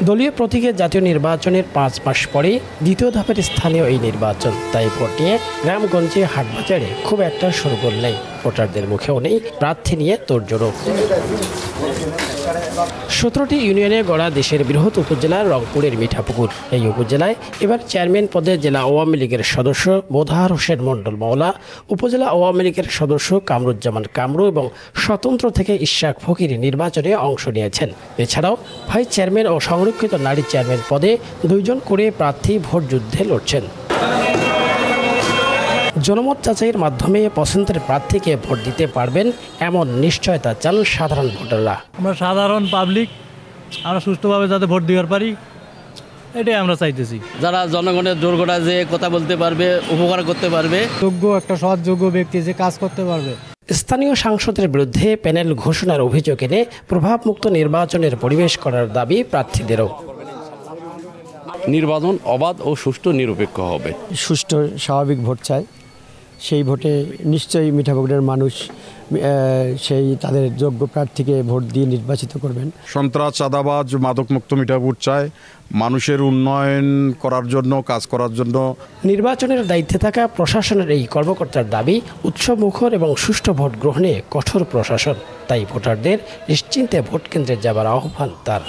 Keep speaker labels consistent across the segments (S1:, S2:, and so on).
S1: দলীয় প্রতীকে জাতীয় নির্বাচনের ৫ মাস পরে দ্বিতীয় ধাপের স্থানীয় এই নির্বাচন, তাই ভোট নিয়ে গ্রামগঞ্জে হাটবাজারে খুব একটা শোরগোল নেই। ভোটারদের মুখেও নেই প্রার্থী নিয়ে তোড়জোড়। ১৭টি ইউনিয়নে গড়া দেশের বৃহৎ উপজেলা রংপুরের মিঠাপুকুর। এই উপজেলায় এবার চেয়ারম্যান পদে জেলা আওয়ামী লীগের সদস্য মোদাহার হোসেন মণ্ডল মাওলা, উপজেলা আওয়ামী লীগের সদস্য কামরুজ্জামান কামরু এবং স্বতন্ত্র থেকে ইশাক ফকির নির্বাচনে অংশ নিয়েছেন। এছাড়াও ভাইস চেয়ারম্যান ও সংরক্ষিত নারী চেয়ারম্যান পদে ২ জন করে প্রার্থী ভোট যুদ্ধে লড়ছেন। জনমত যাচাইয়ের মাধ্যমে পছন্দের প্রার্থীকে ভোট দিতে পারবেন এমন নিশ্চয়তা চান সাধারণ ভোটাররা।
S2: আমরা সাধারণ পাবলিক আমরা সুষ্ঠুভাবে যাতে ভোট দিতে পারি, এটাই আমরা চাইতেছি।
S3: যারা জনগণের দুর্ঘটনা যে কথা বলতে পারবে, উপকার করতে পারবে,
S2: যোগ্য একটা সৎযোগ্য ব্যক্তি যে কাজ করতে পারবে।
S1: স্থানীয় সাংসদের বিরুদ্ধে প্যানেল ঘোষণার অভিযোগ এনে প্রভাবমুক্ত নির্বাচনের পরিবেশ করার দাবি প্রার্থীদেরও।
S4: নির্বাচন অবাধ ও সুষ্ঠু নিরপেক্ষ হবে।
S5: সুষ্ঠু স্বাভাবিক ভোট চাই, সেই ভোটে নিশ্চয়ই মিঠাপুকুরের মানুষ সেই তাদের যোগ্য প্রার্থীকে ভোট দিয়ে নির্বাচিত করবেন।
S6: সন্ত্রাস, চাঁদাবাজ, মাদকমুক্ত মিঠাপুকুর চায় মানুষের উন্নয়ন করার জন্য, কাজ করার জন্য।
S1: নির্বাচনের দায়িত্বে থাকা প্রশাসনের এই কর্মকর্তার দাবি উৎসবমুখর এবং সুষ্ঠু ভোট গ্রহণে কঠোর প্রশাসন, তাই ভোটারদের নিশ্চিন্তে ভোট কেন্দ্রে যাবার আহ্বান তার।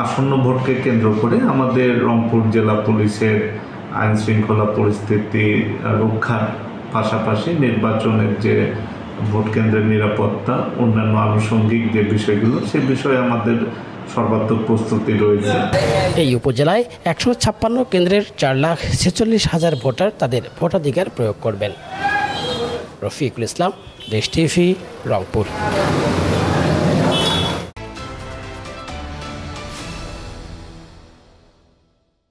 S7: আসন্ন ভোটকে কেন্দ্র করে আমাদের রংপুর জেলা পুলিশের আইন শৃঙ্খলা পরিস্থিতি রক্ষার পাশাপাশি নির্বাচনের যে ভোট কেন্দ্রের নিরাপত্তা, অন্যান্য আনুষঙ্গিক যে বিষয়গুলো, সে বিষয়ে আমাদের সর্বাত্মক প্রস্তুতি রয়েছে।
S1: এই উপজেলায় ১৫৬ কেন্দ্রের ৪,৪৬,০০০ ভোটার তাদের ভোটাধিকার প্রয়োগ করবেন। রফিকুল ইসলাম, দেশ টিভি, রংপুর।